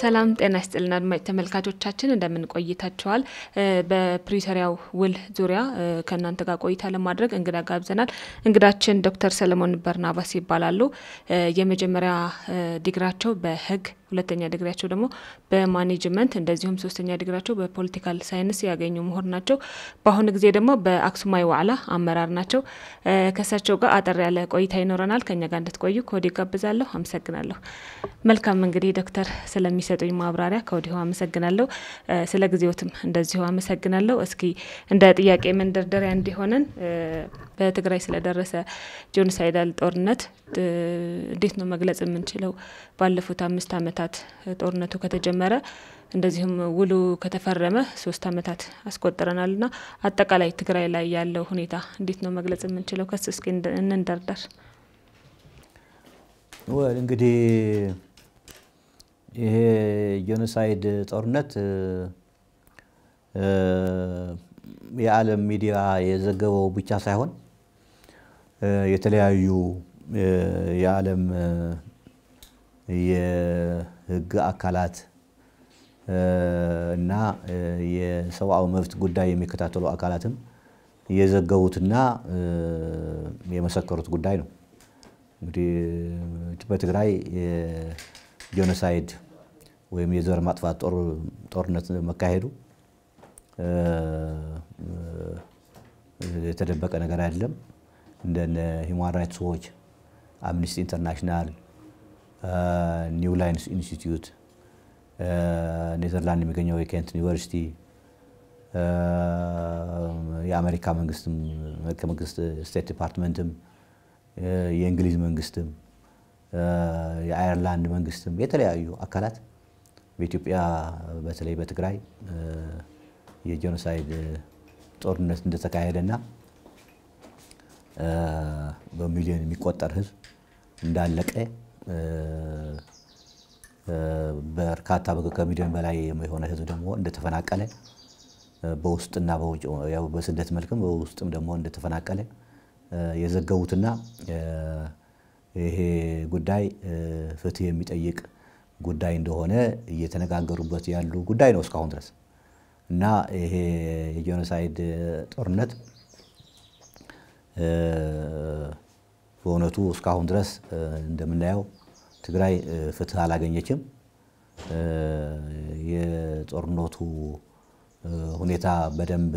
ሰላም ጤና ይስጥልና አድማጭ ተመልካቾቻችን እንደምን ቆይታችኋል? በፕሪቶሪያው ውል ዙሪያ ከናንተ ጋር ቆይታ ለማድረግ እንግዳ ጋብዘናል። እንግዳችን ዶክተር ሰለሞን በርናባስ ይባላሉ። የመጀመሪያ ዲግሪያቸው በህግ፣ ሁለተኛ ዲግሪያቸው ደግሞ በማኔጅመንት እንደዚሁም ሶስተኛ ዲግሪያቸው በፖለቲካል ሳይንስ ያገኙ ምሁር ናቸው። በአሁኑ ጊዜ ደግሞ በአክሱማይ ዋዕላ አመራር ናቸው። ከሳቸው ጋር አጠር ያለ ቆይታ ይኖረናል። ከኛ ጋር እንድትቆዩ ኮዲ ጋብዛለሁ። አመሰግናለሁ። መልካም እንግዲህ ዶክተር ስለሚሰጡኝ ማብራሪያ ከወዲሁ አመሰግናለሁ። ስለ ጊዜውትም እንደዚሁ አመሰግናለሁ። እስኪ እንደ ጥያቄ መንደርደሪያ እንዲሆነን በትግራይ ስለደረሰ ጄኖሳይዳል ጦርነት እንዴት ነው መግለጽ የምንችለው? ባለፉት 5 አመታት ጦርነቱ ከተጀመረ እንደዚሁም ውሉ ከተፈረመ 3 አመታት አስቆጥረናልና አጠቃላይ ትግራይ ላይ ያለው ሁኔታ እንዴት ነው መግለጽ የምንችለው? ከስ እስኪ እንንደርደር። እንግዲህ ይሄ ጄኖሳይድ ጦርነት የዓለም ሚዲያ የዘገበው ብቻ ሳይሆን የተለያዩ የዓለም የህግ አካላት እና የሰብአዊ መብት ጉዳይ የሚከታተሉ አካላትም የዘገቡትና የመሰከሩት ጉዳይ ነው። እንግዲህ በትግራይ ጄኖሳይድ ወይም የዘር ማጥፋት ጦርነት መካሄዱ የተደበቀ ነገር አይደለም። እንደ ሂውማን ራይትስ ዎች፣ አምነስቲ ኢንተርናሽናል፣ ኒው ላይንስ ኢንስቲትዩት፣ ኔዘርላንድ የሚገኘው የኬንት ዩኒቨርሲቲ፣ የአሜሪካ መንግስት ስቴት ዲፓርትመንትም፣ የእንግሊዝ መንግስትም፣ የአየርላንድ መንግስትም የተለያዩ አካላት በኢትዮጵያ በተለይ በትግራይ የጄኖሳይድ ጦርነት እንደተካሄደና በሚሊዮን የሚቆጠር ህዝብ እንዳለቀ በርካታ ከሚሊዮን በላይ የሆነ ህዝብ ደግሞ እንደተፈናቀለ በውስጥና በውጭ ያው በስደት መልክም በውስጥም ደግሞ እንደተፈናቀለ የዘገቡትና ይሄ ጉዳይ ፍትህ የሚጠይቅ ጉዳይ እንደሆነ እየተነጋገሩበት ያሉ ጉዳይ ነው እስካሁን ድረስ። እና ይሄ የጄኖሳይድ ጦርነት በእውነቱ እስካሁን ድረስ እንደምናየው ትግራይ ፍትህ አላገኘችም። የጦርነቱ ሁኔታ በደንብ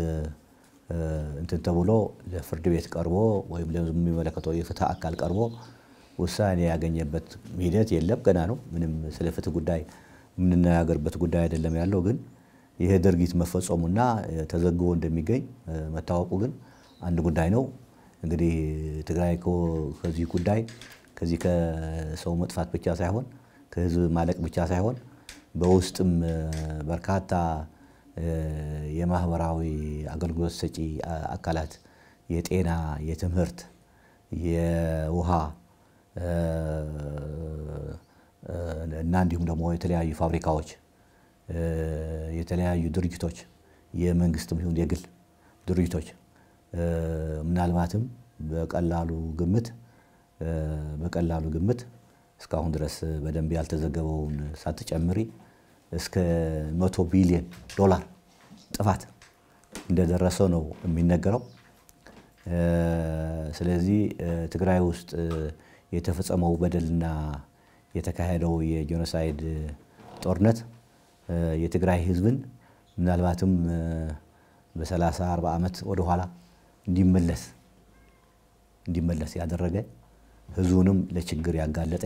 እንትን ተብሎ ለፍርድ ቤት ቀርቦ ወይም ለሚመለከተው የፍትህ አካል ቀርቦ ውሳኔ ያገኘበት ሂደት የለም። ገና ነው። ምንም ስለ ፍትህ ጉዳይ የምንነጋገርበት ጉዳይ አይደለም ያለው። ግን ይሄ ድርጊት መፈጸሙና ተዘግቦ እንደሚገኝ መታወቁ ግን አንድ ጉዳይ ነው። እንግዲህ ትግራይ ከዚህ ጉዳይ ከዚህ ከሰው መጥፋት ብቻ ሳይሆን ከህዝብ ማለቅ ብቻ ሳይሆን በውስጥም በርካታ የማህበራዊ አገልግሎት ሰጪ አካላት የጤና፣ የትምህርት፣ የውሃ እና እንዲሁም ደግሞ የተለያዩ ፋብሪካዎች፣ የተለያዩ ድርጅቶች የመንግስትም ይሁን የግል ድርጅቶች ምናልባትም በቀላሉ ግምት እስካሁን ድረስ በደንብ ያልተዘገበውን ሳትጨምሪ እስከ $100 ቢሊዮን ጥፋት እንደደረሰው ነው የሚነገረው። ስለዚህ ትግራይ ውስጥ የተፈጸመው በደልና የተካሄደው የጄኖሳይድ ጦርነት የትግራይ ህዝብን ምናልባትም በ30-40 አመት ወደ ኋላ እንዲመለስ ያደረገ ህዝቡንም ለችግር ያጋለጠ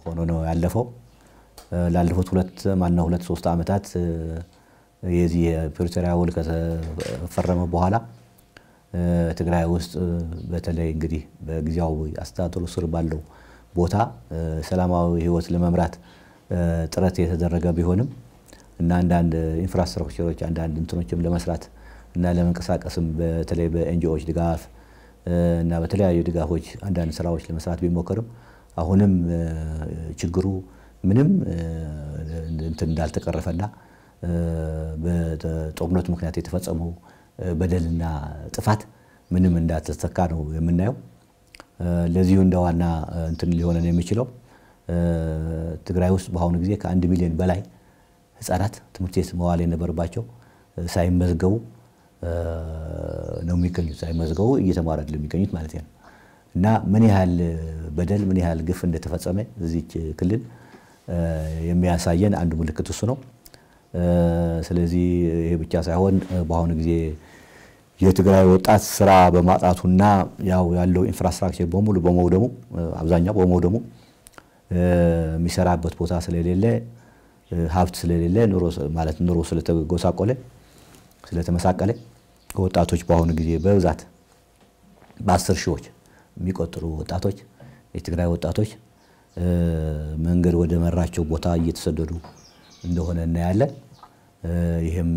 ሆኖ ነው ያለፈው። ላለፉት 2-3 አመታት የዚህ የፕሪቶሪያ ውል ከተፈረመ በኋላ ትግራይ ውስጥ በተለይ እንግዲህ በጊዜያዊ አስተዳደሩ ስር ባለው ቦታ ሰላማዊ ህይወት ለመምራት ጥረት የተደረገ ቢሆንም እና አንዳንድ ኢንፍራስትራክቸሮች አንዳንድ እንትኖችም ለመስራት እና ለመንቀሳቀስም በተለይ በኤንጂኦዎች ድጋፍ እና በተለያዩ ድጋፎች አንዳንድ ስራዎች ለመስራት ቢሞከርም አሁንም ችግሩ ምንም እንትን እንዳልተቀረፈና በጦርነቱ ምክንያት የተፈጸመው በደልና ጥፋት ምንም እንዳልተተካ ነው የምናየው። ለዚሁ እንደዋና እንትን ሊሆነን የሚችለው ትግራይ ውስጥ በአሁኑ ጊዜ ከ1 ሚሊዮን በላይ ህፃናት ትምህርት ቤት መዋል የነበረባቸው ሳይመዝገቡ ነው የሚገኙት። ሳይመዝገቡ እየተማሩ አይደለም የሚገኙት ማለት ነው። እና ምን ያህል በደል ምን ያህል ግፍ እንደተፈጸመ እዚህ ክልል የሚያሳየን አንዱ ምልክት እሱ ነው። ስለዚህ ይሄ ብቻ ሳይሆን በአሁኑ ጊዜ የትግራይ ወጣት ስራ በማጣቱና ያው ያለው ኢንፍራስትራክቸር በሙሉ በመውደሙ አብዛኛው በመውደሙ የሚሰራበት ቦታ ስለሌለ ሀብት ስለሌለ ኑሮ ስለተጎሳቆለ ስለተመሳቀለ ወጣቶች በአሁኑ ጊዜ በብዛት በ10 ሺዎች የሚቆጠሩ ወጣቶች የትግራይ ወጣቶች መንገድ ወደ መራቸው ቦታ እየተሰደዱ እንደሆነ እናያለን። ይሄም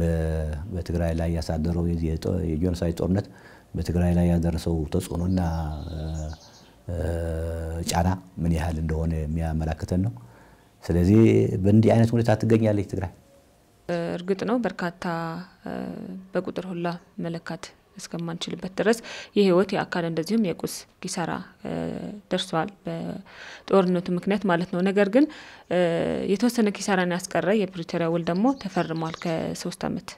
በትግራይ ላይ ያሳደረው የጆኖሳይድ ጦርነት በትግራይ ላይ ያደረሰው ተጽዕኖና ጫና ምን ያህል እንደሆነ የሚያመለክተን ነው። ስለዚህ በእንዲህ አይነት ሁኔታ ትገኛለች ትግራይ። እርግጥ ነው በርካታ በቁጥር ሁላ መለካት እስከማንችልበት ድረስ የህይወት የአካል እንደዚሁም የቁስ ኪሳራ ደርሷል በጦርነቱ ምክንያት ማለት ነው። ነገር ግን የተወሰነ ኪሳራን ያስቀረ የፕሪቶሪያ ውል ደግሞ ተፈርሟል ከ3 ዓመት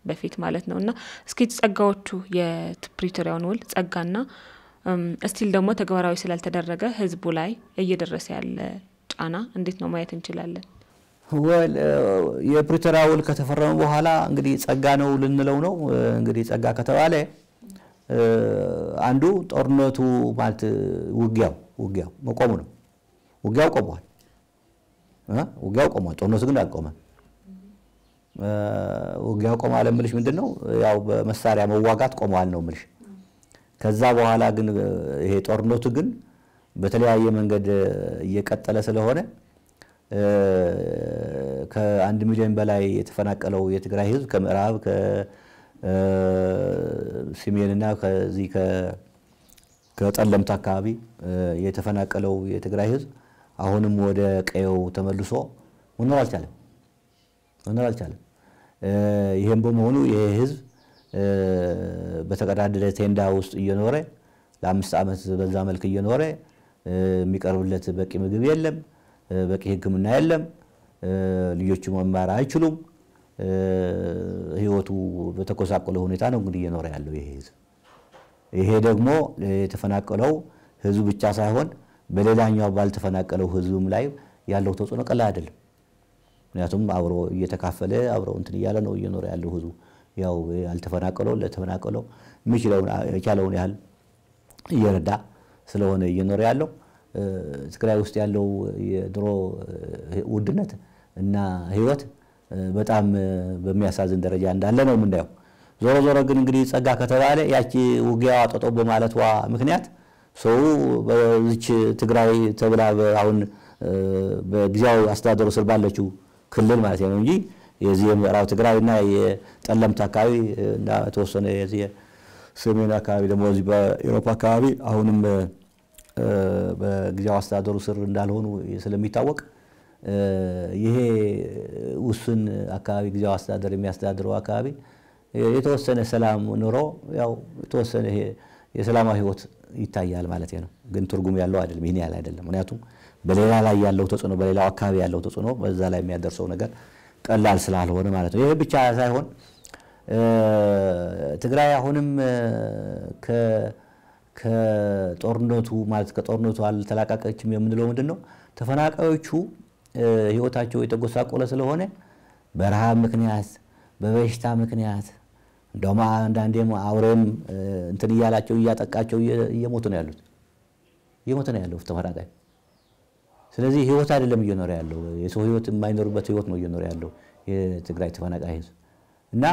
በፊት ማለት ነውና እስኪ ጸጋዎቹ የፕሪቶሪያውን ውል ጸጋና እስቲል ደግሞ ተግባራዊ ስላልተደረገ ህዝቡ ላይ እየደረሰ ያለ ጫና እንዴት ነው ማየት እንችላለን? የፕሪቶሪያ ውል ከተፈረመ በኋላ እንግዲህ ጸጋ ነው ልንለው ነው። እንግዲህ ጸጋ ከተባለ አንዱ ጦርነቱ ማለት ውጊያው መቆሙ ነው። ውጊያው ቆሟል። ጦርነቱ ግን አልቆመም። ውጊያው ቆሟል ምልሽ ምንድነው? ያው በመሳሪያ መዋጋት ቆሟል ነው ምልሽ። ከዛ በኋላ ግን ይሄ ጦርነቱ ግን በተለያየ መንገድ እየቀጠለ ስለሆነ ከ1 ሚሊዮን በላይ የተፈናቀለው የትግራይ ህዝብ ከምዕራብ ከሰሜንና ከዚህ ከጠለምት አካባቢ የተፈናቀለው የትግራይ ህዝብ አሁንም ወደ ቀየው ተመልሶ መኖር አልቻለም። ይሄም በመሆኑ ይሄ ህዝብ በተቀዳደለ ቴንዳ ውስጥ እየኖረ ለ5 ዓመት በዛ መልክ እየኖረ የሚቀርብለት በቂ ምግብ የለም፣ በቂ ህክምና የለም፣ ልጆቹ መማር አይችሉም። ህይወቱ በተቆሳቆለ ሁኔታ ነው እንግዲህ እየኖረ ያለው ይሄ ህዝብ። ይሄ ደግሞ የተፈናቀለው ህዝብ ብቻ ሳይሆን በሌላኛው ባልተፈናቀለው ህዝብም ላይ ያለው ተጽዕኖ ቀላል አይደለም። ምክንያቱም አብሮ እየተካፈለ አብሮ እንትን እያለ ነው እየኖረ ያለው ህዝቡ። ያው ያልተፈናቀለው ለተፈናቀለው የቻለውን ያህል እየረዳ ስለሆነ እየኖረ ያለው ትግራይ ውስጥ ያለው የድሮ ውድነት እና ህይወት በጣም በሚያሳዝን ደረጃ እንዳለ ነው የምናየው። ዞሮ ግን እንግዲህ ጸጋ ከተባለ ያቺ ውጊያው አጠጦ በማለትዋ ምክንያት ሰው በዚች ትግራይ ተብላ አሁን በጊዜያዊ አስተዳደሩ ስር ባለችው ክልል ማለት ነው እንጂ የዚህ ምዕራብ ትግራይና የጠለምት አካባቢ እና ተወሰነ የዚህ ሰሜን አካባቢ ደግሞ እዚህ በአውሮፓ አካባቢ አሁንም በጊዜያዊ አስተዳደሩ ስር እንዳልሆኑ ስለሚታወቅ ይሄ ውስን አካባቢ ጊዜያዊ አስተዳደር የሚያስተዳድረው አካባቢ የተወሰነ ሰላም ኑሮ ያው የተወሰነ ይሄ የሰላማዊ ህይወት ይታያል ማለት ነው። ግን ትርጉም ያለው አይደለም፣ ይሄን ያህል አይደለም። ምክንያቱም በሌላ ላይ ያለው ተጽዕኖ በሌላው አካባቢ ያለው ተጽዕኖ በዛ ላይ የሚያደርሰው ነገር ቀላል ስላልሆነ ማለት ነው። ይሄ ብቻ ሳይሆን ትግራይ አሁንም ከጦርነቱ ማለት ከጦርነቱ አልተላቀቀችም የምንለው ምንድነው? ተፈናቃዮቹ ህይወታቸው የተጎሳቆለ ስለሆነ በረሃብ ምክንያት በበሽታ ምክንያት እንደውም አንዳንዴም አውሬም እንትን እያላቸው እያጠቃቸው እየሞቱ ነው ያለው ተፈናቃይ። ስለዚህ ህይወት አይደለም እየኖረ ያለው የሰው ህይወት የማይኖርበት ህይወት ነው እየኖረ ያለው የትግራይ ተፈናቃይ ህዝብ። እና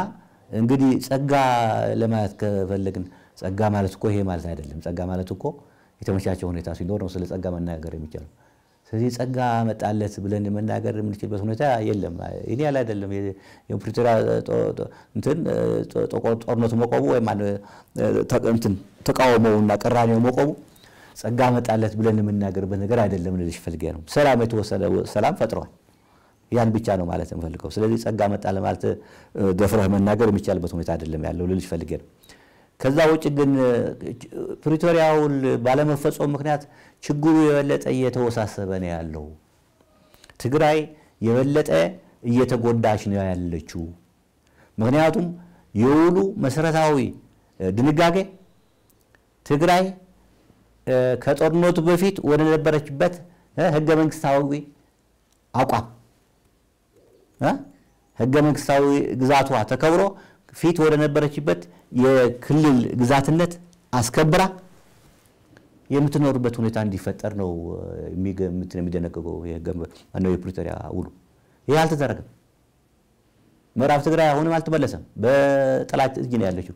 እንግዲህ ጸጋ ለማለት ከፈለግን ጸጋ ማለት እኮ ይሄ ማለት አይደለም። ጸጋ ማለት እኮ የተመቻቸ ሁኔታ ሲኖር ነው ስለ ጸጋ መናገር የሚቻለው። ስለዚህ ጸጋ መጣለት ብለን መናገር የምንችልበት ሁኔታ የለም። ይሄ ያለ አይደለም የፕሪቶሪያ እንትን ጦርነቱ መቆሙ ወይ እንትን ተቃውሞውና ቅራኔው መቆሙ ጸጋ መጣለት ብለን የምናገርበት ነገር አይደለም ልልሽ ፈልጌ ነው። ሰላም የተወሰነ ሰላም ፈጥሯል። ያን ብቻ ነው ማለት እንፈልገው። ስለዚህ ጸጋ መጣለ ማለት ደፍረህ መናገር የሚቻልበት ሁኔታ አይደለም ያለው ልልሽ ፈልጌ ነው። ከዛ ውጭ ግን ፕሪቶሪያው ባለመፈጸሙ ምክንያት ችግሩ የበለጠ እየተወሳሰበ ነው ያለው። ትግራይ የበለጠ እየተጎዳች ነው ያለችው። ምክንያቱም የውሉ መሰረታዊ ድንጋጌ ትግራይ ከጦርነቱ በፊት ወደ ነበረችበት ህገ መንግስታዊ አቋም ህገ መንግስታዊ ግዛቷ ተከብሮ ፊት ወደ ነበረችበት የክልል ግዛትነት አስከብራ የምትኖርበት ሁኔታ እንዲፈጠር ነው የሚደነገገው የፕሪቶሪያ ውሉ። ይሄ አልተደረገም። ምዕራብ ትግራይ አሁንም አልተመለሰም። በጠላት እጅ ነው ያለችው።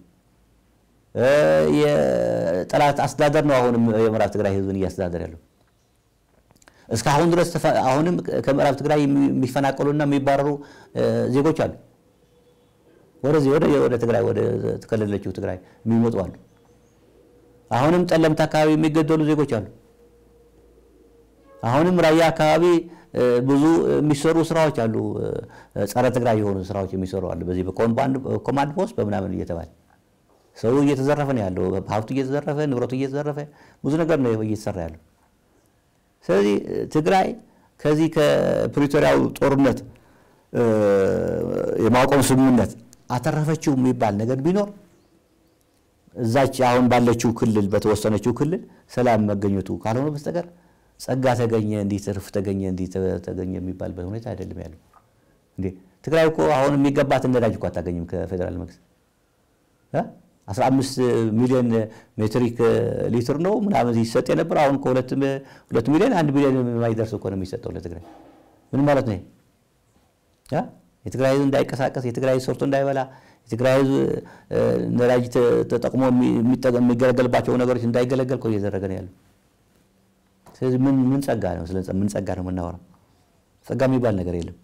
የጠላት አስተዳደር ነው አሁንም የምዕራብ ትግራይ ህዝብን እያስተዳደረ ያለው። እስካሁን ድረስ አሁንም ከምዕራብ ትግራይ የሚፈናቀሉና የሚባረሩ ዜጎች አሉ። ወደ ትግራይ ወደ ተከለለችው ትግራይ የሚመጡ አሉ። አሁንም ጠለምት አካባቢ የሚገደሉ ዜጎች አሉ። አሁንም ራያ አካባቢ ብዙ የሚሰሩ ስራዎች አሉ። ጸረ ትግራይ የሆኑ ስራዎች የሚሰሩ አሉ። በዚህ በኮማንድ ፖስት በምናምን እየተባለ ሰው እየተዘረፈ ነው ያለው። ሀብቱ እየተዘረፈ፣ ንብረቱ እየተዘረፈ ብዙ ነገር ነው እየተሰራ ያለው። ስለዚህ ትግራይ ከዚህ ከፕሪቶሪያው ጦርነት የማቆም ስምምነት አተረፈችው የሚባል ነገር ቢኖር እዛች አሁን ባለችው ክልል በተወሰነችው ክልል ሰላም መገኘቱ ካልሆነ በስተቀር ጸጋ ተገኘ እንዲህ ትርፍ ተገኘ እንዲህ ተገኘ የሚባልበት ሁኔታ አይደለም ያለው። እንዴ ትግራይ እኮ አሁን የሚገባት ነዳጅ እኮ አታገኝም ከፌደራል መንግስት 15 ሚሊዮን ሜትሪክ ሊትር ነው ምናምን ይሰጥ የነበር። አሁን ከ2 ሚሊዮን 1 ሚሊዮን የማይደርስ እኮ ነው የሚሰጠው ለትግራይ። ምን ማለት ነው? የትግራይ ህዝብ እንዳይቀሳቀስ፣ የትግራይ ህዝብ ሰርቶ እንዳይበላ፣ የትግራይ ህዝብ ነዳጅ ተጠቅሞ የሚገለገልባቸው ነገሮች እንዳይገለገል እኮ እየተደረገ ነው ያለው። ስለዚህ ምን ጸጋ ነው? ስለዚህ ምን ጸጋ ነው የምናወራው? ጸጋ የሚባል ነገር የለም።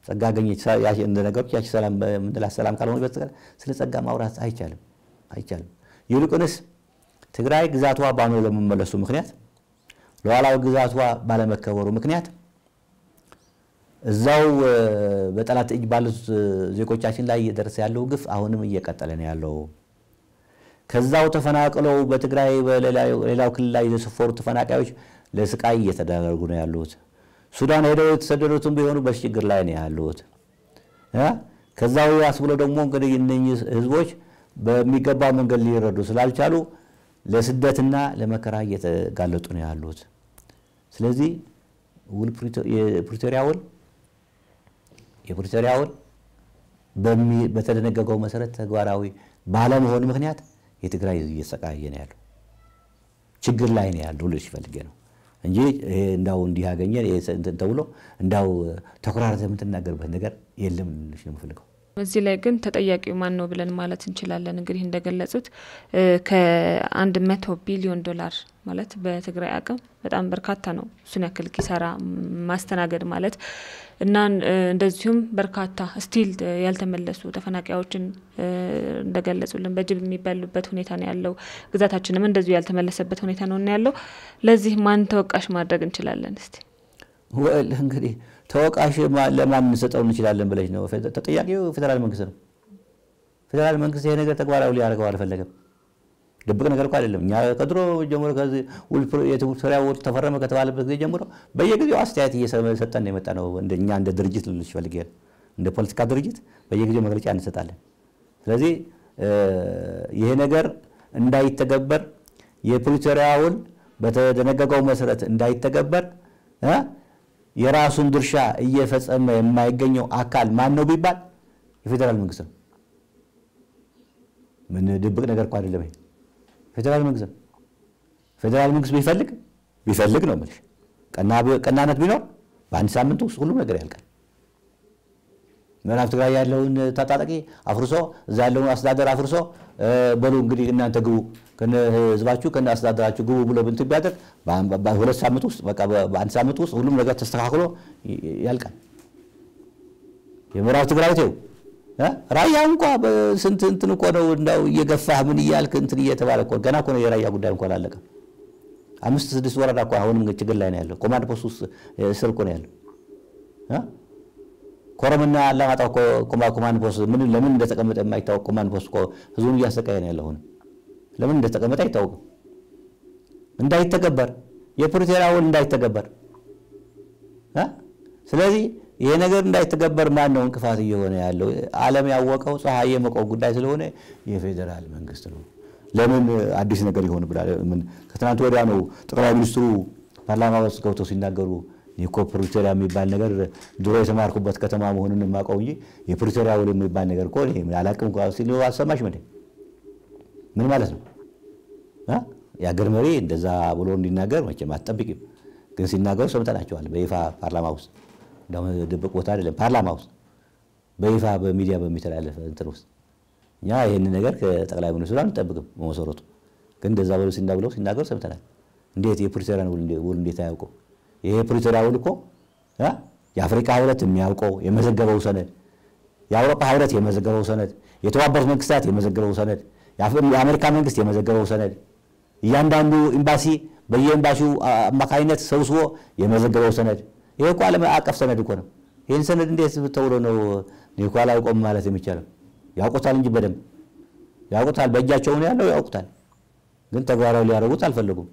ጸጋ አገኘች እንደ ነገሮች ያቺ ሰላም ምንድላ ሰላም ካልሆነ በስተቀር ስለ ጸጋ ማውራት አይቻልም። ይልቁንስ ትግራይ ግዛቷ ባኖ ለመመለሱ ምክንያት ሉዓላዊ ግዛቷ ባለመከበሩ ምክንያት እዛው በጠላት እጅ ባሉት ዜጎቻችን ላይ እየደረሰ ያለው ግፍ አሁንም እየቀጠለ ነው ያለው። ከዛው ተፈናቅለው በትግራይ በሌላው ክልል ላይ የሰፈሩ ተፈናቃዮች ለስቃይ እየተዳረጉ ነው ያሉት። ሱዳን ሄደው የተሰደዱትም ቢሆኑ በችግር ላይ ነው ያሉት። ከዛው ያስብሎ ደግሞ እንግዲህ እነኚህ ህዝቦች በሚገባ መንገድ ሊረዱ ስላልቻሉ ለስደትና ለመከራ እየተጋለጡ ነው ያሉት። ስለዚህ የፕሪቶሪያ ውል በተደነገገው መሰረት ተግባራዊ ባለመሆኑ ምክንያት የትግራይ እየተሰቃየ ነው ያለው። ችግር ላይ ነው ያለው ልጅ ፈልጌ ነው እንጂ እንዳው እንዲህ ያገኘን ተብሎ እንዳው ተኩራራተ የምትናገርበት ነገር የለም ልጅ ነው የምፈልገው። እዚህ ላይ ግን ተጠያቂው ማን ነው ብለን ማለት እንችላለን። እንግዲህ እንደገለጹት ከ100 ቢሊዮን ዶላር ማለት በትግራይ አቅም በጣም በርካታ ነው። እሱን ያክል ኪሳራ ማስተናገድ ማለት እና እንደዚሁም በርካታ ስቲል ያልተመለሱ ተፈናቃዮችን እንደገለጹልን በጅብ የሚበሉበት ሁኔታ ነው ያለው። ግዛታችንም እንደዚሁ ያልተመለሰበት ሁኔታ ነው ያለው። ለዚህ ማን ተወቃሽ ማድረግ እንችላለን? እስቲ እንግዲህ ተወቃሽ ለማን እንሰጠው እንችላለን ብለሽ ነው? ተጠያቂው ፌደራል መንግስት ነው። ፌደራል መንግስት ይሄ ነገር ተግባራዊ ሊያደርገው አልፈለገም። ድብቅ ነገር እኮ አይደለም። እኛ ከድሮ ጀምሮ ከዚህ የፕሪቶሪያ ውል ተፈረመ ከተባለበት ጊዜ ጀምሮ በየጊዜው አስተያየት እየሰጠን የመጣ ነው። እንደኛ እንደ ድርጅት ልልሽ ፈልጌ እንደ ፖለቲካ ድርጅት በየጊዜው መግለጫ እንሰጣለን። ስለዚህ ይሄ ነገር እንዳይተገበር የፕሪቶሪያ ውል በተደነገገው መሰረት እንዳይተገበር የራሱን ድርሻ እየፈጸመ የማይገኘው አካል ማን ነው ቢባል የፌደራል መንግስት ነው። ምን ድብቅ ነገር እኮ አይደለም። ፌደራል መንግስት ቢፈልግ ነው ማለት ቀናነት ቢኖር በአንድ ሳምንት ውስጥ ሁሉ ነገር ያልቃል። ምዕራብ ትግራይ ያለውን ታጣቂ አፍርሶ እዛ ያለውን አስተዳደር አፍርሶ በሉ እንግዲህ እናንተ ግቡ ከነ ህዝባችሁ ከነ አስተዳደራችሁ ግቡ ብሎ እንትን ቢያደርግ በሁለት ሳምንት ውስጥ በቃ በአንድ ሳምንት ውስጥ ሁሉም ነገር ተስተካክሎ ያልቃል። የምዕራብ ትግራይ ተው ራያ እንኳን በስንት እንትን እኮ ነው እንዳው እየገፋህ ምን ይያልክ እንትን እየተባለ እኮ ገና እኮ ነው የራያ ጉዳይ እንኳን አላለቀም። 5-6 ወረዳ እኮ አሁንም ችግር ላይ ነው ያለው። ኮማንድ ፖስት ውስጥ ስር እኮ ነው ያለው። ኮረምና አላማጣ እኮ ኮማንድ ፖስት ለምን እንደተቀመጠ የማይታወቅ ኮማንድ ፖስት እኮ ህዝቡን እያሰቃየ ነው ያለው። ለምን እንደተቀመጠ አይታወቅም። እንዳይተገበር የፕሪቶሪያ ውል እንዳይተገበር ስለዚህ ይሄ ነገር እንዳይተገበር ማን ነው እንቅፋት እየሆነ ያለው? ዓለም ያወቀው ፀሐይ የመቆም ጉዳይ ስለሆነ የፌደራል መንግስት ነው። ለምን አዲስ ነገር ይሆን ብላ ምን ከትናንት ወዲያ ነው ጠቅላይ ሚኒስትሩ ፓርላማ ውስጥ ገብተው ሲናገሩ የፕሪቶሪያ የሚባል ነገር ድሮ የተማርኩበት ከተማ መሆኑን ማቀው እንጂ የፕሪቶሪያ ውል የሚባል ነገር እኮ እኔ አላቅም እንኳን ሲሉ አሰማሽ ምን ማለት ነው? የአገር መሪ እንደዛ ብሎ እንዲናገር መቼም አትጠብቂም። ግን ሲናገሩ ሰምተናቸዋል በይፋ ፓርላማ ውስጥ እንደውም ድብቅ ቦታ አይደለም ፓርላማ ውስጥ በይፋ በሚዲያ በሚተላለፍ እንትን ውስጥ እኛ ይሄን ነገር ከጠቅላይ ሚኒስትሩ አንጠብቅም በመሰረቱ። ግን እንደዛ ብሎ ሲናገሩ ሰምተናል። እንዴት የፕሪቶሪያ ውል እንዴት አያውቀው? ይሄ ፕሪቶሪያ ውል እኮ የአፍሪካ ህብረት የሚያውቀው የመዘገበው ሰነድ፣ የአውሮፓ ህብረት የመዘገበው ሰነድ፣ የተባበሩት መንግስታት የመዘገበው ሰነድ፣ የአሜሪካ መንግስት የመዘገበው ሰነድ፣ እያንዳንዱ ኤምባሲ በየኤምባሲው አማካይነት ሰብስቦ የመዘገበው ሰነድ፣ ይሄ እኮ ዓለም አቀፍ ሰነድ እኮ ነው። ይሄን ሰነድ እንዴት ተብሎ ነው ኒኮላ አይቆም ማለት የሚቻለው? ያውቁታል እንጂ በደንብ ያውቁታል፣ በእጃቸው ነው ያለው ያውቁታል። ግን ተግባራዊ ሊያደርጉት አልፈለጉም።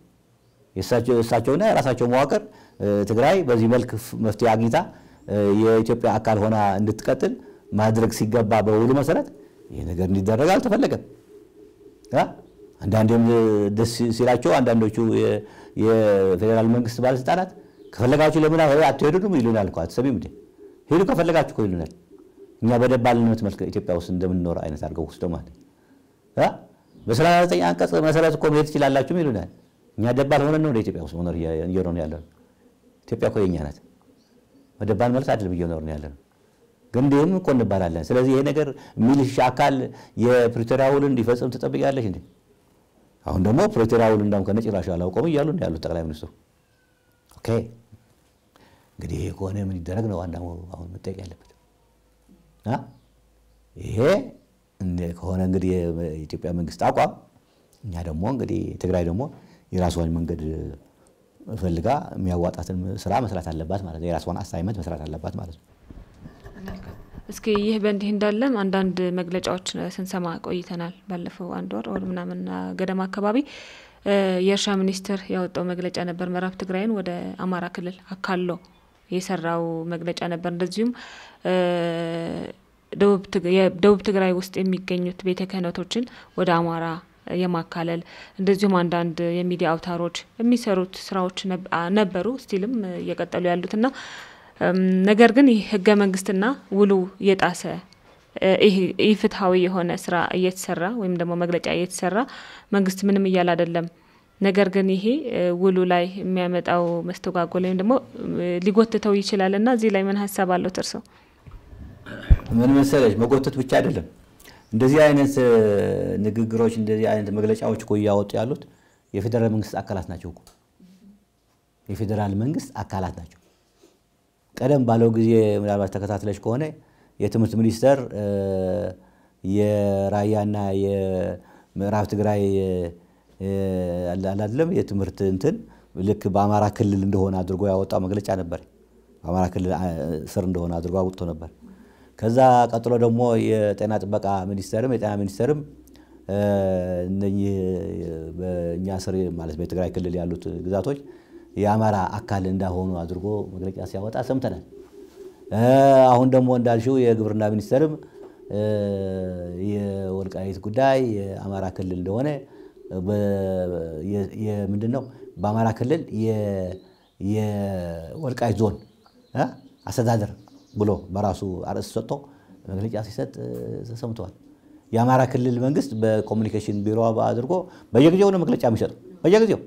የእሳቸውና የራሳቸው መዋቅር ትግራይ በዚህ መልክ መፍትሄ አግኝታ የኢትዮጵያ አካል ሆና እንድትቀጥል ማድረግ ሲገባ በውሉ መሰረት ይሄ ነገር እንዲደረግ አልተፈለገም። አንዳንዴም ደስ ሲላቸው አንዳንዶቹ የፌደራል መንግስት ባለስልጣናት ከፈለጋችሁ ለምን አትሄዱም ይሉናል እኮ አትሰሚም እንዴ? ሄዱ ከፈለጋችሁ እኮ ይሉናል። እኛ በደባልነት መልክ ኢትዮጵያ ውስጥ እንደምንኖር አይነት አድርገው ወስደው ማለት በ39 አንቀጽ መሰረት እኮ መሄድ ትችላላችሁ ይሉናል። እኛ ደባል ሆነን ነው ወደ ኢትዮጵያ ውስጥ መኖር እየኖርን ያለነው። ኢትዮጵያ እኮ የኛ ናት። በደባል መልክ አይደለም እየኖርን ያለነው። ግን እንደም እኮ እንባላለን። ስለዚህ ይሄ ነገር ሚሊሻ አካል የፕሪቶሪያ ውል እንዲፈጽም ተጠብቂያለሽ እንዴ? አሁን ደግሞ ፕሪቶሪያ ውል እንዳውም ከነጭራሹ አላውቀውም እያሉ ነው ያሉት ጠቅላይ ሚኒስትሩ። ኦኬ እንግዲህ ይሄ ከሆነ ምን ይደረግ ነው ዋናው አሁን መጠየቅ ያለበት? ይሄ ከሆነ እንግዲህ የኢትዮጵያ መንግስት አቋም እኛ ደግሞ እንግዲህ ትግራይ ደግሞ የራሷን መንገድ ፈልጋ የሚያዋጣትን ስራ መስራት አለባት ማለት ነው። የራሷን አሳይመንት መስራት አለባት ማለት ነው። እስኪ ይህ በእንዲህ እንዳለም አንዳንድ መግለጫዎች ስንሰማ ቆይተናል። ባለፈው አንድ ወር ምናምን ገደማ አካባቢ የእርሻ ሚኒስትር ያወጣው መግለጫ ነበር። ምዕራብ ትግራይን ወደ አማራ ክልል አካሎ የሰራው መግለጫ ነበር። እንደዚሁም ደቡብ ትግራይ ውስጥ የሚገኙት ቤተ ክህነቶችን ወደ አማራ የማካለል እንደዚሁም አንዳንድ የሚዲያ አውታሮች የሚሰሩት ስራዎች ነበሩ ስቲልም እየቀጠሉ ያሉትና ነገር ግን ይህ ህገ መንግስትና ውሉ የጣሰ ይህ ፍትሃዊ የሆነ ስራ እየተሰራ ወይም ደግሞ መግለጫ እየተሰራ መንግስት ምንም እያለ አይደለም። ነገር ግን ይሄ ውሉ ላይ የሚያመጣው መስተጓጎል ወይም ደግሞ ሊጎትተው ይችላልና እዚህ ላይ ምን ሐሳብ አለው ተርሶ? ምን መሰለሽ መጎተት ብቻ አይደለም እንደዚህ አይነት ንግግሮች እንደዚህ አይነት መግለጫዎች እኮ ያወጡ ያሉት የፌደራል መንግስት አካላት ናቸው እኮ የፌደራል መንግስት አካላት ናቸው። ቀደም ባለው ጊዜ ምናልባት ተከታትለሽ ከሆነ የትምህርት ሚኒስተር የራያና የምዕራብ ትግራይ አላለም የትምህርት እንትን ልክ በአማራ ክልል እንደሆነ አድርጎ ያወጣው መግለጫ ነበር። በአማራ ክልል ስር እንደሆነ አድርጎ አውጥቶ ነበር። ከዛ ቀጥሎ ደግሞ የጤና ጥበቃ ሚኒስተርም የጤና ሚኒስተርም እነኚህ በእኛ ስር ማለት በትግራይ ክልል ያሉት ግዛቶች የአማራ አካል እንዳሆኑ አድርጎ መግለጫ ሲያወጣ ሰምተናል። አሁን ደግሞ እንዳልሽው የግብርና ሚኒስተርም የወልቃይት ጉዳይ የአማራ ክልል እንደሆነ ምንድነው በአማራ ክልል የወልቃይት ዞን አስተዳደር ብሎ በራሱ አርዕስት ሰጥቶ መግለጫ ሲሰጥ ተሰምቷል። የአማራ ክልል መንግስት በኮሙኒኬሽን ቢሮ አድርጎ በየጊዜው ነው መግለጫ የሚሰጠው በየጊዜው።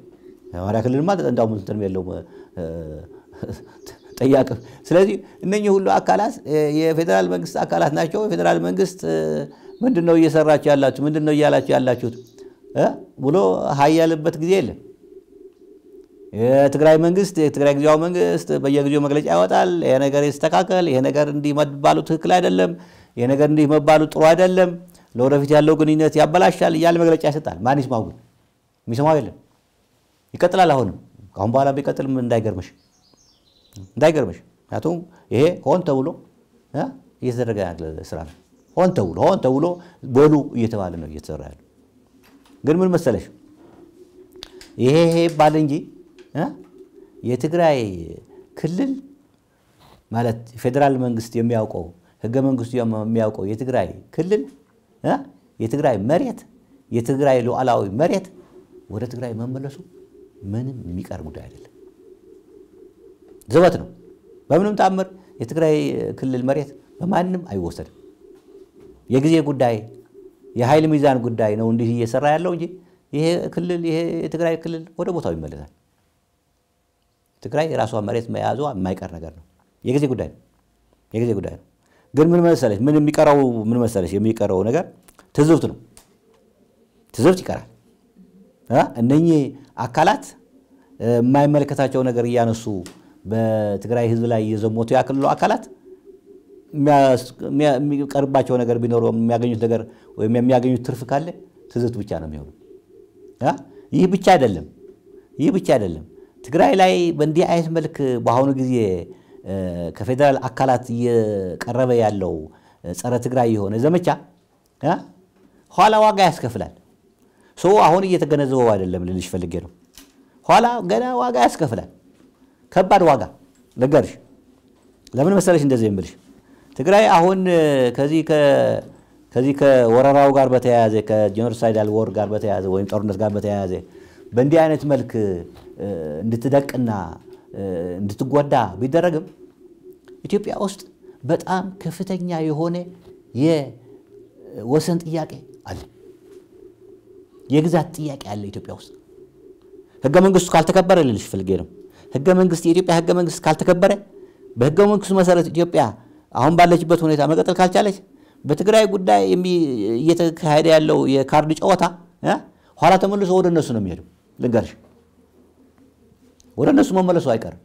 የአማራ ክልል ማለት እንዳው ምንተም ያለው ጠያቅ። ስለዚህ እነኚህ ሁሉ አካላት የፌደራል መንግስት አካላት ናቸው። የፌደራል መንግስት ምንድነው እየሰራችሁ ያላችሁ ምንድነው እያላችሁ ያላችሁት ብሎ ሀያልበት ጊዜ የለም። የትግራይ መንግስት የትግራይ ጊዜያዊ መንግስት በየጊዜው መግለጫ ያወጣል። ይሄ ነገር ይስተካከል፣ ይሄ ነገር እንዲህ መባሉ ትክክል አይደለም፣ ይሄ ነገር እንዲህ መባሉ ጥሩ አይደለም፣ ለወደፊት ያለው ግንኙነት ያበላሻል እያለ መግለጫ ይሰጣል። ማን ይስማው? ግን የሚሰማው የለም። ይቀጥላል። አሁንም ካሁን በኋላ ቢቀጥልም እንዳይገርምሽ ምክንያቱም ይሄ ሆን ተብሎ እየተደረገ ያለ ስራ ነው። ሆን ተብሎ በሉ እየተባለ ነው እየተሰራ ያለው። ግን ምን መሰለሽ ይሄ ባል እንጂ የትግራይ ክልል ማለት ፌደራል መንግስት የሚያውቀው ህገ መንግስቱ የሚያውቀው የትግራይ ክልል የትግራይ መሬት የትግራይ ሉዓላዊ መሬት ወደ ትግራይ መመለሱ ምንም የሚቀር ጉዳይ አይደለም ዘበት ነው በምንም ተአምር የትግራይ ክልል መሬት በማንም አይወሰድም የጊዜ ጉዳይ የኃይል ሚዛን ጉዳይ ነው እንዲህ እየሰራ ያለው እንጂ ይሄ ክልል ይሄ የትግራይ ክልል ወደ ቦታው ይመለሳል ትግራይ የራሷ መሬት መያዟ የማይቀር ነገር ነው የጊዜ ጉዳይ ነው ግን ምን መሰለሽ ምን የሚቀረው ምን መሰለሽ የሚቀረው ነገር ትዝብት ነው ትዝብት ይቀራል እነኚህ አካላት የማይመለከታቸው ነገር እያነሱ በትግራይ ህዝብ ላይ የዘሞቱ ያክሉ አካላት የሚቀርባቸው ነገር ቢኖር የሚያገኙት ነገር ወይ የሚያገኙት ትርፍ ካለ ትዝብት ብቻ ነው የሚሆነው ይህ ብቻ አይደለም ትግራይ ላይ በእንዲህ አይነት መልክ በአሁኑ ጊዜ ከፌደራል አካላት እየቀረበ ያለው ጸረ ትግራይ የሆነ ዘመቻ ኋላ ዋጋ ያስከፍላል ሰው አሁን እየተገነዘበው አይደለም ልልሽ ፈልጌ ነው ኋላ ገና ዋጋ ያስከፍላል ከባድ ዋጋ ለገርሽ ለምን መሰለሽ እንደዚህ የምልሽ ትግራይ አሁን ከዚህ ከወረራው ጋር በተያያዘ ከጄኖሳይዳል ወር ጋር በተያያዘ ወይም ጦርነት ጋር በተያያዘ በእንዲህ አይነት መልክ እንድትደቅና እንድትጎዳ ቢደረግም ኢትዮጵያ ውስጥ በጣም ከፍተኛ የሆነ የወሰን ጥያቄ አለ የግዛት ጥያቄ አለ ኢትዮጵያ ውስጥ ህገ መንግስቱ ካልተከበረ ልልሽ ፈልጌ ነው ህገ መንግስት የኢትዮጵያ ህገ መንግስት ካልተከበረ በህገ መንግስቱ መሰረት ኢትዮጵያ አሁን ባለችበት ሁኔታ መቀጠል ካልቻለች በትግራይ ጉዳይ እየተካሄደ ያለው የካርድ ጨዋታ ኋላ ተመልሶ ወደ እነሱ ነው የሚሄደው ልንገርሽ ወደ እነሱ መመለሱ አይቀርም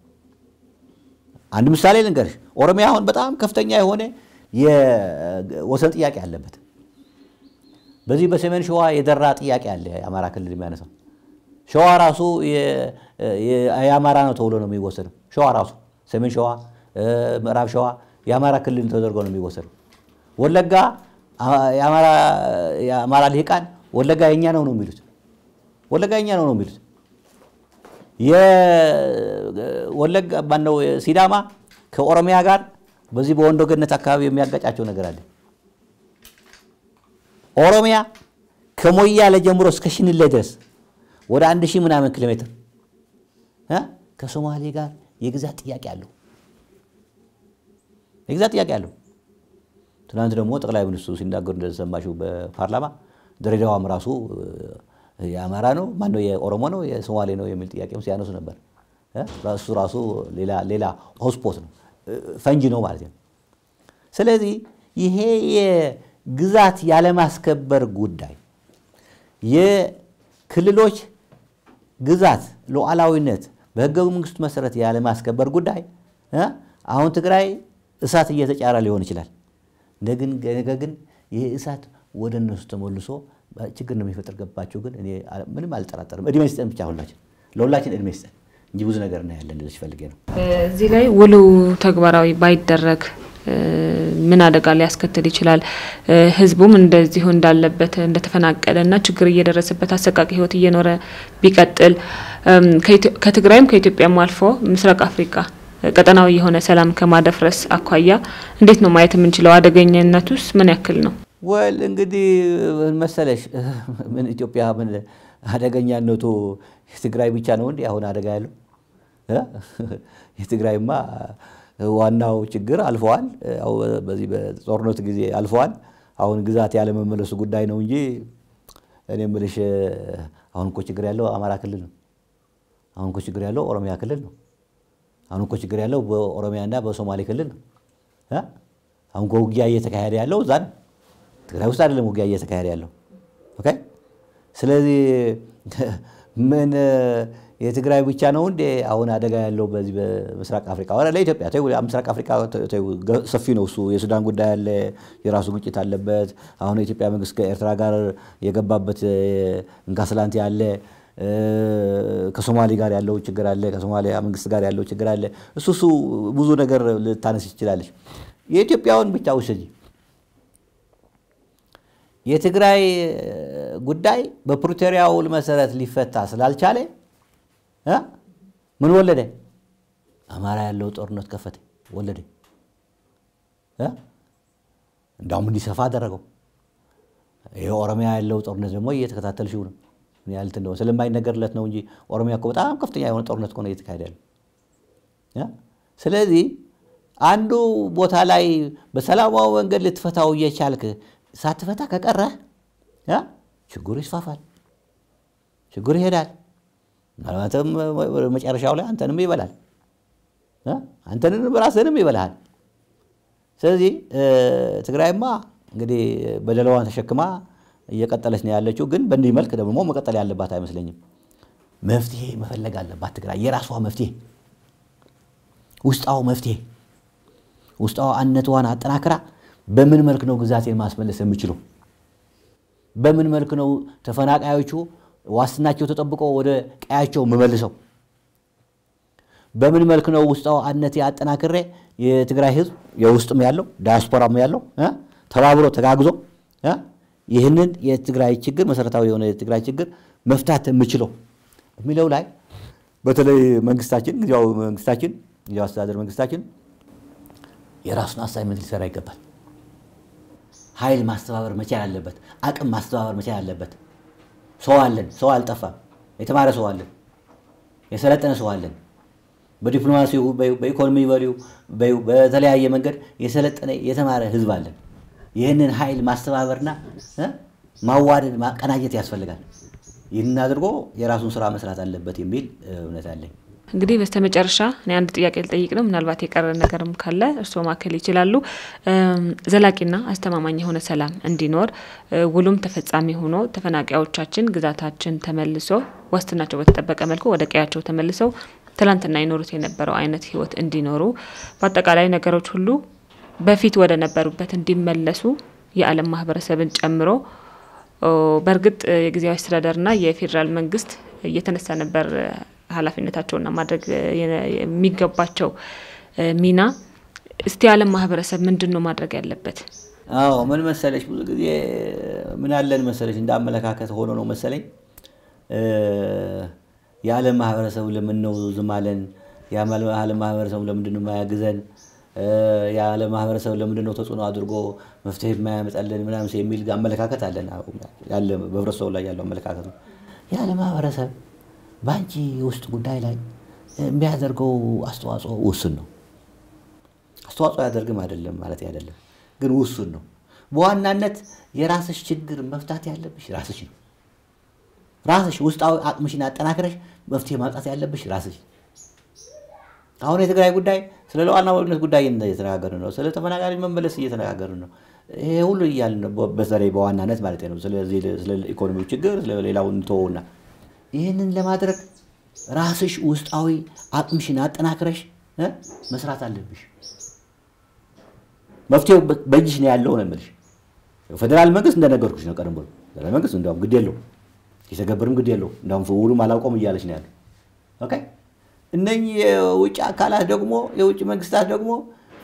አንድ ምሳሌ ልንገርሽ ኦሮሚያ አሁን በጣም ከፍተኛ የሆነ የወሰን ጥያቄ አለበት በዚህ በሰሜን ሸዋ የደራ ጥያቄ አለ የአማራ ክልል የሚያነሳው ሸዋ ራሱ የአማራ ነው ተብሎ ነው የሚወሰደው ሸዋ ራሱ ሰሜን ሸዋ ምዕራብ ሸዋ የአማራ ክልል ተደርጎ ነው የሚወሰደው ወለጋ የአማራ ልሂቃን ወለጋ የኛ ነው የሚሉት ወለጋ የኛ ነው የሚሉት የወለጋ ባነው ሲዳማ ከኦሮሚያ ጋር በዚህ በወንዶ ገነት አካባቢ የሚያጋጫቸው ነገር አለ ኦሮሚያ ከሞያሌ ጀምሮ እስከ ሽንሌ ድረስ ወደ 1000 ምናምን ኪሎ ሜትር ከሶማሌ ጋር የግዛት ጥያቄ አለው ትናንት ደግሞ ጠቅላይ ሚኒስትሩ ሲናገሩ እንደሰማሽው በፓርላማ ድሬዳዋም ራሱ የአማራ ነው ማነው የኦሮሞ ነው የሶማሌ ነው የሚል ጥያቄም ሲያነሱ ነበር ራሱ ሌላ ሆስፖት ነው ፈንጂ ነው ማለት ነው ስለዚህ ይሄ የግዛት ያለ ማስከበር ጉዳይ የክልሎች ግዛት ሉዓላዊነት በህገ መንግስቱ መሰረት ያለ ማስከበር ጉዳይ አሁን ትግራይ እሳት እየተጫራ ሊሆን ይችላል ነገር ግን ይሄ እሳት ወደ እነሱ ተመልሶ ችግር ነው የሚፈጠርባቸው ግን እኔ ምንም አልጠራጠርም እድሜ ይስጠን ብቻ ለሁላችን እድሜ ይስጠን እንጂ ብዙ ነገር ነው ያለን ልጅ ፈልጌ ነው እዚህ ላይ ውሉ ተግባራዊ ባይደረግ ምን አደጋ ሊያስከትል ይችላል ህዝቡም እንደዚሁ እንዳለበት እንደተፈናቀለና ችግር እየደረሰበት አሰቃቂ ህይወት እየኖረ ቢቀጥል ከትግራይም ከኢትዮጵያም አልፎ ምስራቅ አፍሪካ ቀጠናው የሆነ ሰላም ከማደፍረስ አኳያ እንዴት ነው ማየት የምንችለው አደገኛነቱስ ምን ያክል ነው ወል እንግዲህ መሰለሽ ምን ኢትዮጵያ ምን አደገኛነቱ ትግራይ ብቻ ነው እንዴ አሁን አደጋ ያለው የትግራይማ ዋናው ችግር አልፈዋል አው በዚህ በጦርነት ጊዜ አልፈዋል አሁን ግዛት ያለ መመለሱ ጉዳይ ነው እንጂ እኔ ምልሽ አሁን እኮ ችግር ያለው አማራ ክልል ነው አሁን እኮ ችግር ያለው ኦሮሚያ ክልል ነው አሁን እኮ ችግር ያለው በኦሮሚያና በሶማሌ ክልል ነው አሁን ውጊያ እየተካሄደ ያለው ዛን ትግራይ ውስጥ አይደለም ውጊያ እየተካሄደ ያለው ኦኬ ስለዚህ ምን የትግራይ ብቻ ነው እንዴ አሁን አደጋ ያለው በዚህ በምስራቅ አፍሪካ ወራ ለኢትዮጵያ ተው ምስራቅ አፍሪካ ሰፊ ነው እሱ የሱዳን ጉዳይ አለ የራሱ ግጭት አለበት አሁን የኢትዮጵያ መንግስት ከኤርትራ ጋር የገባበት እንካስላንት ያለ ከሶማሊ ጋር ያለው ችግር አለ ከሶማሊያ መንግስት ጋር ያለው ችግር አለ እሱ ብዙ ነገር ልታነስ ይችላል የኢትዮጵያውን ብቻ ወሰጂ የትግራይ ጉዳይ በፕሪቶሪያው መሰረት ሊፈታ ስላልቻለ ምን ወለደ አማራ ያለው ጦርነት ከፈተ ወለደ እንዳውም እንዲሰፋ አደረገው የኦሮሚያ ያለው ጦርነት ደግሞ እየተከታተልሽው ነው ምን ያህል እንደው ስለማይነገርለት ነው እንጂ ኦሮሚያ እኮ በጣም ከፍተኛ የሆነ ጦርነት ነው እየተካሄደ ያለው ስለዚህ አንዱ ቦታ ላይ በሰላማዊ መንገድ ልትፈታው እየቻልክ ሳትፈታ ከቀረ ችግሩ ይስፋፋል ችግሩ ይሄዳል ማለትም መጨረሻው ላይ አንተንም ይበላል አንተንም በራስህንም ይበላል ስለዚህ ትግራይማ እንግዲህ በደለዋን ተሸክማ እየቀጠለች ነው ያለችው ግን በእንዲህ መልክ ደግሞ መቀጠል ያለባት አይመስለኝም መፍትሄ መፈለግ አለባት ትግራይ የራሷ መፍትሄ ውስጣው አንነቷን አጠናክራ በምን መልክ ነው ግዛቴን ማስመለስ የምችለው በምን መልክ ነው ተፈናቃዮቹ ዋስትናቸው ተጠብቆ ወደ ቀያቸው መመልሰው በምን መልክ ነው ውስጣው አንነት ያጠናክሬ የትግራይ ህዝብ የውስጥም ያለው ዳያስፖራም ያለው ተባብሮ ተጋግዞ ይህንን የትግራይ ችግር መሰረታዊ የሆነ የትግራይ ችግር መፍታት የምችለው የሚለው ላይ በተለይ መንግስታችን ጊዜያዊ አስተዳደር መንግስታችን የራሱን አሳይመንት ሊሰራ ይገባል ኃይል ማስተባበር መቻል አለበት አቅም ማስተባበር መቻል አለበት ሰው አልጠፋም የተማረ ሰው አለ የሰለጠነ ሰው አለ በዲፕሎማሲው በኢኮኖሚ ቫልዩ በተለያየ መንገድ የሰለጠነ የተማረ ህዝብ አለ ይሄንን ኃይል ማስተባበርና ማዋደድ ማቀናጀት ያስፈልጋል ይሄን አድርጎ የራሱን ስራ መስራት አለበት የሚል እውነት አለኝ እንግዲህ በስተመጨረሻ እኔ አንድ ጥያቄ ልጠይቅ ነው ምናልባት የቀረ ነገርም ካለ እርሶ ማከል ይችላሉ ዘላቂና አስተማማኝ የሆነ ሰላም እንዲኖር ውሉም ተፈጻሚ ሆኖ ተፈናቃዮቻችን ግዛታችን ተመልሶ ዋስትናቸው በተጠበቀ መልኩ ወደ ቀያቸው ተመልሰው ትላንትና ይኖሩት የነበረው አይነት ህይወት እንዲኖሩ በአጠቃላይ ነገሮች ሁሉ በፊት ወደ ነበሩበት እንዲመለሱ የዓለም ማህበረሰብን ጨምሮ በርግጥ የጊዜያዊ አስተዳደርና የፌደራል መንግስት እየተነሳ ነበር ኃላፊነታቸውና ማድረግ የሚገባቸው ሚና እስቲ ዓለም ማህበረሰብ ምንድነው ማድረግ ያለበት ምን መሰለሽ ብዙ ጊዜ ምን አለን መሰለሽ እንዳመለካከት ሆኖ ነው መሰለኝ የዓለም ማህበረሰብ ለምን ነው ዝማለን የዓለም ማህበረሰብ ለምንድነው ማያግዘን የዓለም ማህበረሰብ ለምንድነው ተጽዕኖ አድርጎ መፍትሄ የማያመጣልን ምናምን የሚል አመለካከት አለን ያለ በህብረተሰቡ ላይ ያለው አመለካከት ነው የዓለም ማህበረሰብ ባንቺ ውስጥ ጉዳይ ላይ የሚያደርገው አስተዋጽኦ ውስን ነው አስተዋጽኦ ያደርግም አይደለም ማለት አይደለም ግን ውስን ነው በዋናነት የራስሽ ችግር መፍታት ያለብሽ ራስሽ ነው ራስሽ ውስጣዊ አቅምሽን አጠናክረሽ መፍትሄ ማምጣት ያለብሽ ራስሽ አሁን የትግራይ ጉዳይ ስለ ለዋናነት ጉዳይ እየተነጋገርን ነው ስለ ተፈናቃዮች መመለስ እየተነጋገርን ነው ይሄ ሁሉ ይያልን በተለይ በዋናነት ማለት ነው ስለ ኢኮኖሚው ችግር ስለ ሌላው እንተውና ይሄንን ለማድረግ ራስሽ ውስጣዊ አቅምሽን አጠናክረሽ መስራት አለብሽ መፍትሄው በእጅሽ ነው ያለው ነው የምልሽ ፌደራል መንግስት እንደነገርኩሽ ነው ቀደም ብሎ ፌደራል መንግስት እንደውም ግድ የለው ይሰገብርም ግድ የለው እንደውም ሁሉ ማላውቀም ይያለሽ ነው ያለው ኦኬ እነኚህ የውጭ አካላት ደግሞ የውጭ መንግስታት ደግሞ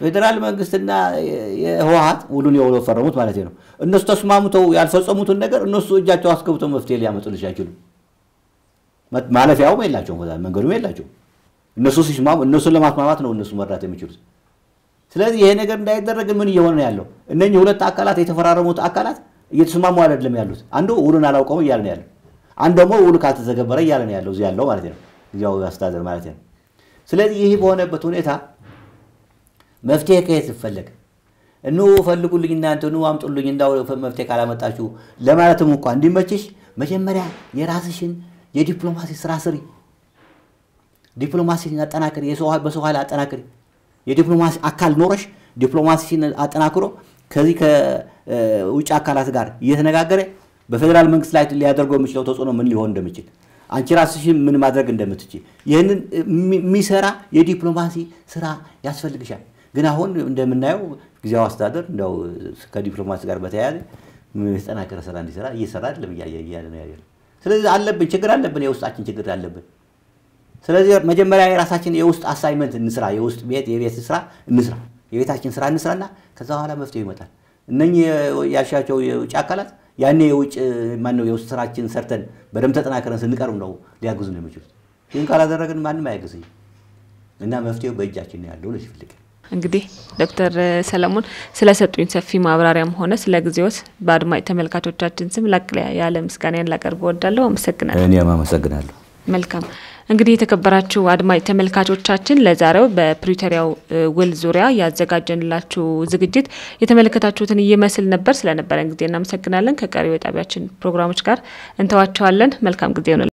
ፌደራል መንግስትና የህወሓት ሁሉን የፈረሙት ማለት ነው እነሱ ተስማምተው ያልፈጸሙትን ነገር እነሱ እጃቸው አስገብተው መፍትሄ ሊያመጡልሽ አይችሉም ማለፊያው የላቸው መንገዱም የላቸው እነሱ ሲስማሙ እነሱን ለማስማማት ነው እነሱ መርዳት የሚችሉት ስለዚህ ይሄ ነገር እንዳይደረግ ምን እየሆነ ነው ያለው እነኚህ ሁለት አካላት የተፈራረሙት አካላት እየተስማሙ አይደለም ያሉት አንዱ ውሉን አላውቀው ይያል ነው ያለው አንዱ ደግሞ ውሉ ካልተዘገበረ ይያል ነው ያለው እዚህ ያለው ማለት ነው ያው አስተዳደር ማለት ነው ስለዚህ ይሄ በሆነበት ሁኔታ መፍትሄ ከየት ይፈልግ ፈልጉልኝ እናንተ አምጡልኝ እንዳው መፍትሄ ካላመጣችሁ ለማለትም እንኳን እንዲመችሽ መጀመሪያ የራስሽን የዲፕሎማሲ ስራ ስሪ ዲፕሎማሲን አጠናክሪ በሰው ኃይል አጠናክሪ የዲፕሎማሲ አካል ኖረሽ ዲፕሎማሲን አጠናክሮ ከዚህ ከውጭ አካላት ጋር እየተነጋገረ በፌደራል መንግስት ላይ ሊያደርገው የሚችለው ተጽዕኖ ምን ሊሆን እንደሚችል አንቺ ራስሽ ምን ማድረግ እንደምትችይ ይሄንን የሚሰራ የዲፕሎማሲ ስራ ያስፈልግሻል ግን አሁን እንደምናየው ጊዜያዊ አስተዳደር እንደው ከዲፕሎማሲ ጋር በተያያዘ የተጠናከረ ስራ እንዲሰራ እየሰራ አይደለም እያለ ነው ያለው ስለዚህ አለብን ችግር አለብን የውስጣችን ችግር አለብን ስለዚህ መጀመሪያ የራሳችን የውስጥ አሳይመንት እንስራ የውስጥ የቤት ስራ እንስራ የቤታችን ስራ እንስራና ከዛ በኋላ መፍትሄ ይመጣል እነኚህ ያሻቸው የውጭ አካላት ያኔ የውጭ ማን ነው የውስጥ ስራችን ሰርተን በደም ተጠናክረን ስንቀርብ ነው ሊያግዙን የሚችሉት ይሄን ካላደረግን ማንንም አያግዝም እና መፍትሄው በእጃችን ነው ያለው ለሽፍልቅ እንግዲህ ዶክተር ሰለሞን ስለሰጡኝ ሰፊ ማብራሪያም ሆነ ስለ ጊዜዎት በአድማጭ ተመልካቾቻችን ስም ያለ ምስጋናን ላቀርብ ወዳለሁ አመሰግናለሁ እኔም አመሰግናለሁ መልካም እንግዲህ የተከበራችሁ አድማጭ ተመልካቾቻችን ለዛሬው በፕሪቶሪያው ውል ዙሪያ ያዘጋጀንላችሁ ዝግጅት የተመለከታችሁትን ይመስል ነበር ስለነበረን ጊዜ እናመሰግናለን ከቀሪው የጣቢያችን ፕሮግራሞች ጋር እንተዋቸዋለን መልካም ጊዜ ነው